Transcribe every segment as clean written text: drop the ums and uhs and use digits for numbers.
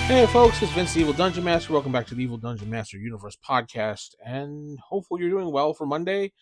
Hey folks, it's Vince the Evil Dungeon Master. Welcome back to the Evil Dungeon Master Universe podcast, and hopefully you're doing well for Monday.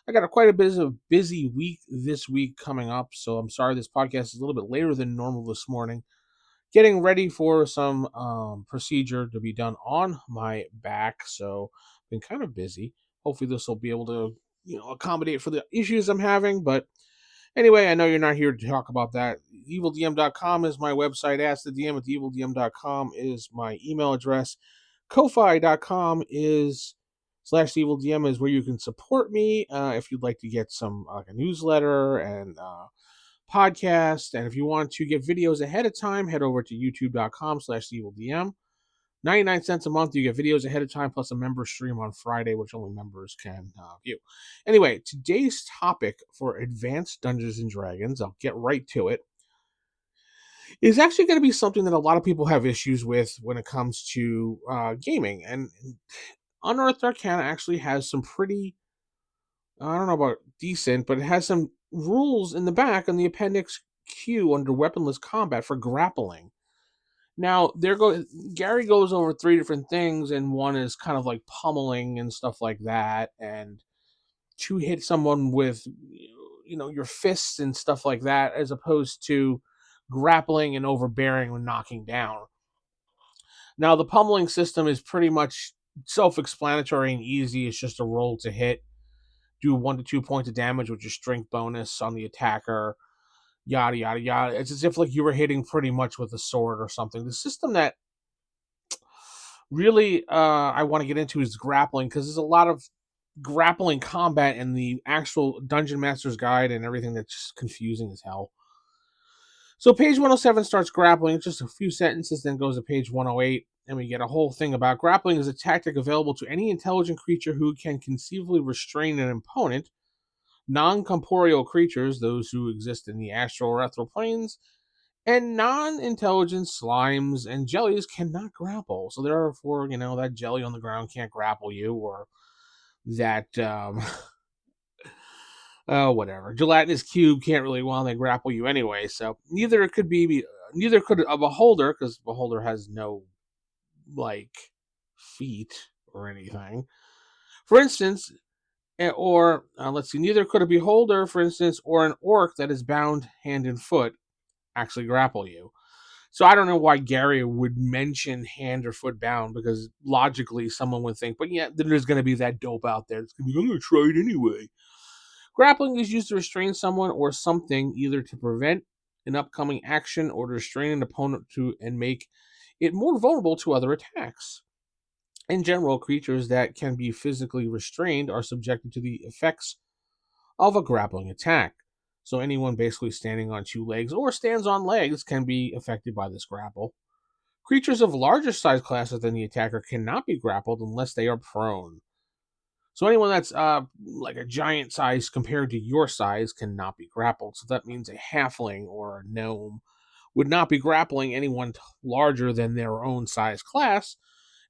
I got quite a bit of busy week this week coming up, so I'm sorry this podcast is a little bit later than normal this morning. Getting ready for some procedure to be done on my back, so been kind of busy. Hopefully this will be able to, accommodate for the issues I'm having, but anyway, I know you're not here to talk about that. EvilDM.com is my website. Ask the DM at EvilDM.com is my email address. Ko-fi.com is /EvilDM is where you can support me if you'd like to get some like a newsletter and podcast. And if you want to get videos ahead of time, head over to youtube.com/EvilDM. 99 cents a month. You get videos ahead of time plus a member stream on Friday, which only members can view. Anyway, today's topic for Advanced Dungeons and Dragons, I'll get right to it, is actually going to be something that a lot of people have issues with when it comes to gaming. And Unearthed Arcana actually has some pretty, I don't know about decent, but it has some rules in the back on the Appendix Q under weaponless combat for grappling. Now, Gary goes over three different things, and one is kind of like pummeling and stuff like that, and to hit someone with, your fists and stuff like that, as opposed to grappling and overbearing when knocking down. Now, the pummeling system is pretty much self-explanatory and easy. It's just a roll to hit, do 1 to 2 points of damage with your strength bonus on the attacker, yada yada yada. It's as if like you were hitting pretty much with a sword or something. The system that really I want to get into is grappling, because there's a lot of grappling combat in the actual Dungeon Master's Guide and everything that's just confusing as hell. So page 107 starts grappling. It's just a few sentences, then goes to page 108, and we get a whole thing about grappling is a tactic available to any intelligent creature who can conceivably restrain an opponent. Non-corporeal creatures, those who exist in the astral or ethereal planes, and non-intelligent slimes and jellies cannot grapple. So therefore, that jelly on the ground can't grapple you, or that whatever gelatinous cube can't really grapple you anyway. So neither could a beholder, because beholder has no like feet or anything. For instance, or let's see, neither could a beholder, for instance, or an orc that is bound hand and foot actually grapple you. So I don't know why Gary would mention hand or foot bound, because logically someone would think, but yeah, then there's going to be that dope out there. It's going to be, I'm going to try it anyway. Grappling is used to restrain someone or something, either to prevent an upcoming action or to restrain an opponent and make it more vulnerable to other attacks. In general, creatures that can be physically restrained are subjected to the effects of a grappling attack. So anyone basically standing on two legs or stands on legs can be affected by this grapple. Creatures of larger size classes than the attacker cannot be grappled unless they are prone. So anyone that's like a giant size compared to your size cannot be grappled. So that means a halfling or a gnome would not be grappling anyone larger than their own size class,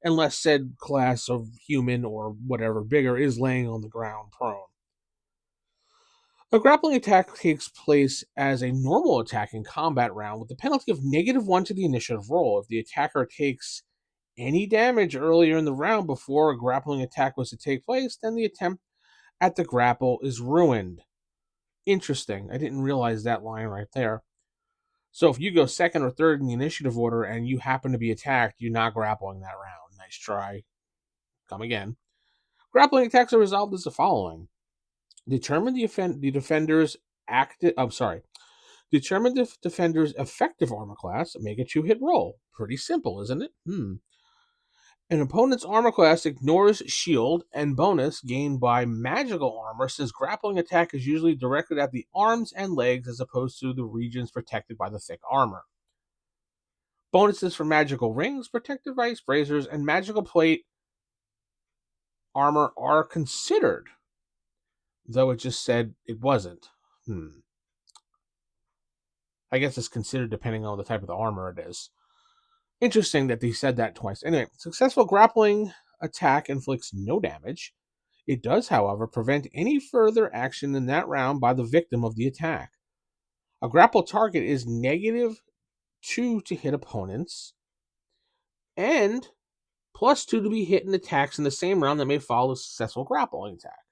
unless said class of human or whatever bigger is laying on the ground prone. A grappling attack takes place as a normal attack in combat round with the penalty of -1 to the initiative roll. If the attacker takes any damage earlier in the round before a grappling attack was to take place, then the attempt at the grapple is ruined. Interesting. I didn't realize that line right there. So if you go second or third in the initiative order and you happen to be attacked, you're not grappling that round. Nice try. Come again. Grappling attacks are resolved as the following. Determine the defender's Determine the defender's effective armor class. Make a 2-hit roll. Pretty simple, isn't it? An opponent's armor class ignores shield and bonus gained by magical armor, since grappling attack is usually directed at the arms and legs as opposed to the regions protected by the thick armor. Bonuses for magical rings, protective ice bracers, and magical plate armor are considered, though it just said it wasn't. I guess it's considered depending on the type of the armor it is. Interesting that they said that twice. Anyway, successful grappling attack inflicts no damage. It does, however, prevent any further action in that round by the victim of the attack. A grapple target is -2 to hit opponents. and +2 to be hit in attacks in the same round that may follow a successful grappling attack.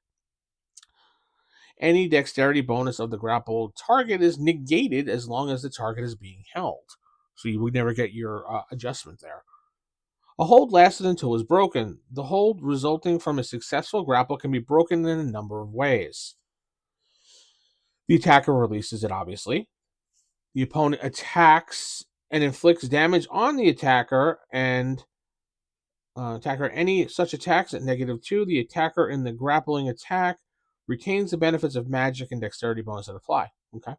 Any dexterity bonus of the grappled target is negated as long as the target is being held. So you would never get your adjustment there. A hold lasted until it was broken. The hold resulting from a successful grapple can be broken in a number of ways. The attacker releases it, obviously. The opponent attacks and inflicts damage on the attacker, and any such attacks at -2. The attacker in the grappling attack retains the benefits of magic and dexterity bonus that apply. Okay.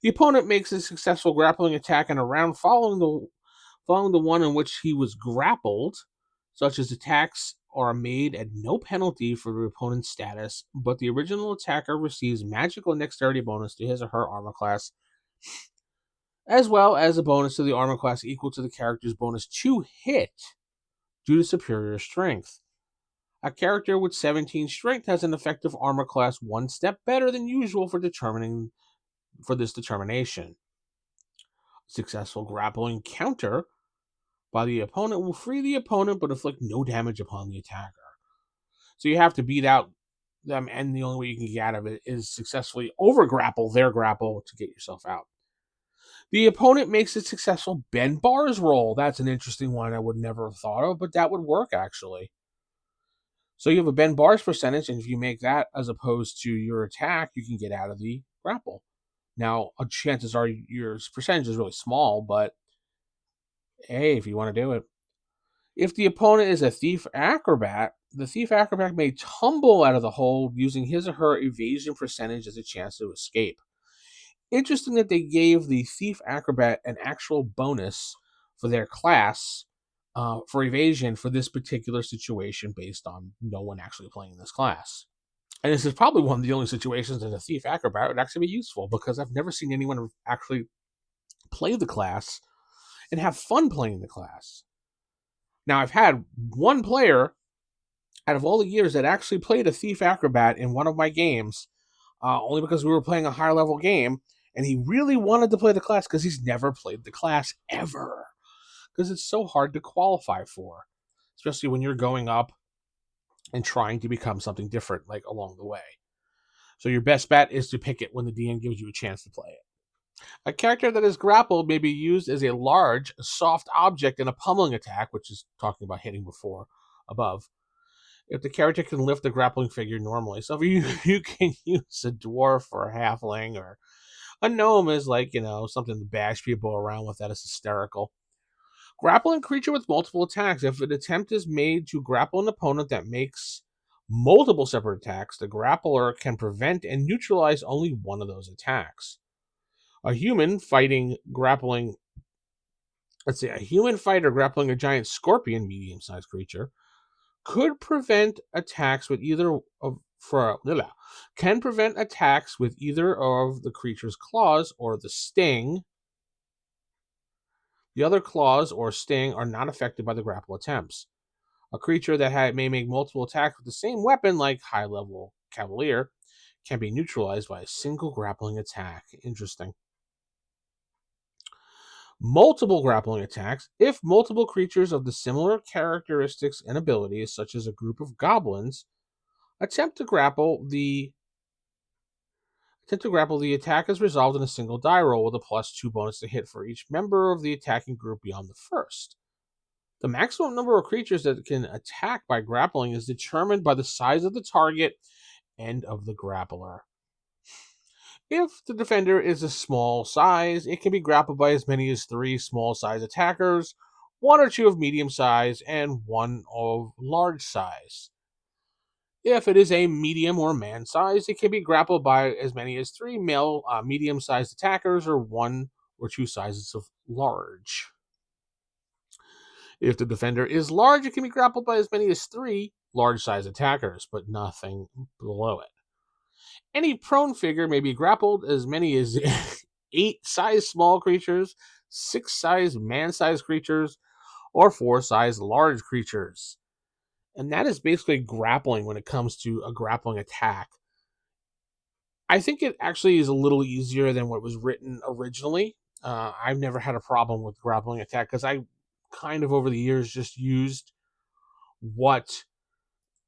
The opponent makes a successful grappling attack in a round following the one in which he was grappled. Such as attacks are made at no penalty for the opponent's status, but the original attacker receives magical dexterity bonus to his or her armor class, as well as a bonus to the armor class equal to the character's bonus to hit due to superior strength. A character with 17 strength has an effective armor class one step better than usual for this determination. Successful grappling counter by the opponent will free the opponent but inflict no damage upon the attacker. So you have to beat out them, and the only way you can get out of it is successfully over grapple their grapple to get yourself out. The opponent makes a successful bend bars roll. That's an interesting one I would never have thought of, but that would work actually. So you have a bend bars percentage, and if you make that as opposed to your attack, you can get out of the grapple. Now, chances are your percentage is really small, but hey, if you want to do it. If the opponent is a thief acrobat, the thief acrobat may tumble out of the hold using his or her evasion percentage as a chance to escape. Interesting that they gave the thief acrobat an actual bonus for their class for evasion for this particular situation based on no one actually playing this class. And this is probably one of the only situations that a thief acrobat would actually be useful, because I've never seen anyone actually play the class and have fun playing the class. Now, I've had one player out of all the years that actually played a thief acrobat in one of my games, only because we were playing a higher level game, and he really wanted to play the class because he's never played the class ever, because it's so hard to qualify for, especially when you're going up and trying to become something different like along the way. So your best bet is to pick it when the DM gives you a chance to play it. A character that is grappled may be used as a large, soft object in a pummeling attack, which is talking about hitting above. If the character can lift the grappling figure normally. So if you can use a dwarf or a halfling, or a gnome is something to bash people around with, that is hysterical. Grappling creature with multiple attacks. If an attempt is made to grapple an opponent that makes multiple separate attacks, the grappler can prevent and neutralize only one of those attacks. A human fighter grappling a giant scorpion, medium-sized creature, could prevent attacks with either of the creature's claws or the sting. The other claws or sting are not affected by the grapple attempts. A creature that may make multiple attacks with the same weapon, like high-level cavalier, can be neutralized by a single grappling attack. Interesting. Multiple grappling attacks. If multiple creatures of the similar characteristics and abilities, such as a group of goblins, attempt to grapple, the attack is resolved in a single die roll with a +2 bonus to hit for each member of the attacking group beyond the first. The maximum number of creatures that can attack by grappling is determined by the size of the target and of the grappler. If the defender is a small size, it can be grappled by as many as 3 small size attackers, 1 or 2 of medium size, and 1 of large size. If it is a medium or man size, it can be grappled by as many as 3 medium sized attackers, or 1 or 2 sizes of large. If the defender is large, it can be grappled by as many as 3 large sized attackers, but nothing below it. Any prone figure may be grappled as many as 8 size small creatures, 6 size man-sized creatures, or 4 size large creatures. And that is basically grappling when it comes to a grappling attack. I think it actually is a little easier than what was written originally. I've never had a problem with grappling attack because I kind of over the years just used what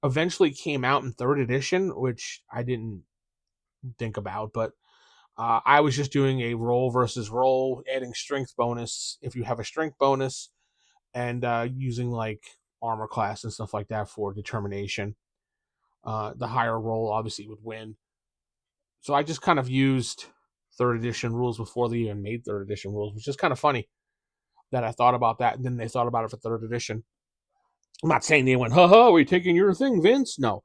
eventually came out in 3rd edition, which I didn't think about, but I was just doing a roll versus roll, adding strength bonus if you have a strength bonus, and using like armor class and stuff like that for determination. The higher roll obviously would win. So I just kind of used 3rd edition rules before they even made 3rd edition rules, which is kind of funny that I thought about that, and then they thought about it for 3rd edition. I'm not saying they went, ha ha, we're taking your thing, Vince. No,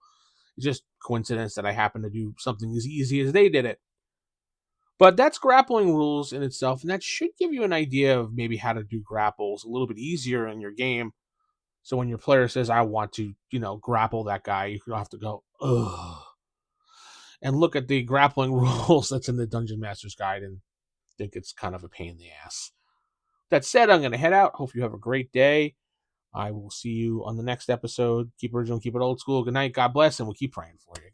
it's just coincidence that I happened to do something as easy as they did it. But that's grappling rules in itself, and that should give you an idea of maybe how to do grapples a little bit easier in your game. So when your player says, I want to, grapple that guy, you don't have to go, ugh, and look at the grappling rules that's in the Dungeon Master's Guide and think it's kind of a pain in the ass. That said, I'm going to head out. Hope you have a great day. I will see you on the next episode. Keep it original, keep it old school. Good night. God bless, and we'll keep praying for you.